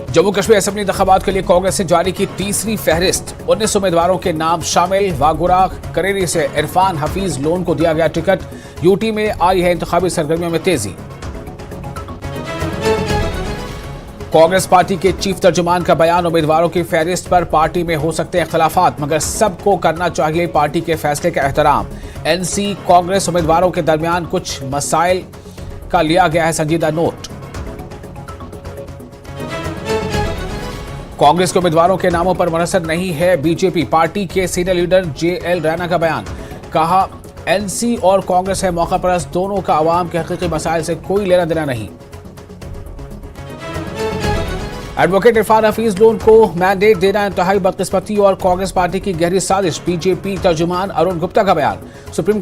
Jammu Kashmir assembly इंतखाबात के लिए कांग्रेस ने जारी की तीसरी फहरिस्त। 19 उम्मीदवारों के नाम शामिल। वागुरा करेरी से इरफान हफीज लोन को दिया गया टिकट। यूटी में आई है इंतखाबी सरगर्मियों में तेजी। कांग्रेस पार्टी के चीफ तर्जुमान का बयान। उम्मीदवारों की फहरिस्त पर पार्टी में हो सकते हैं इख्तलाफात, मगर सबको करना चाहिए पार्टी के फैसले का एहतराम। एनसी कांग्रेस उम्मीदवारों के दरमियान कुछ मसाइल का लिया गया है संजीदा नोट। कांग्रेस के उम्मीदवारों के नामों पर मुनसर नहीं है बीजेपी। पार्टी के सीनियर लीडर जेएल रैना का बयान। कहा, एनसी और कांग्रेस है मौका परस्त, दोनों का अवाम के हकीकी मसाइल से कोई लेना देना नहीं। एडवोकेट इरफान हफीज लोन को मैंडेट देना इंतहाई बदकिस्मती और कांग्रेस पार्टी की गहरी साजिश। बीजेपी तर्जुमान अरुण गुप्ता का बयान। सुप्रीम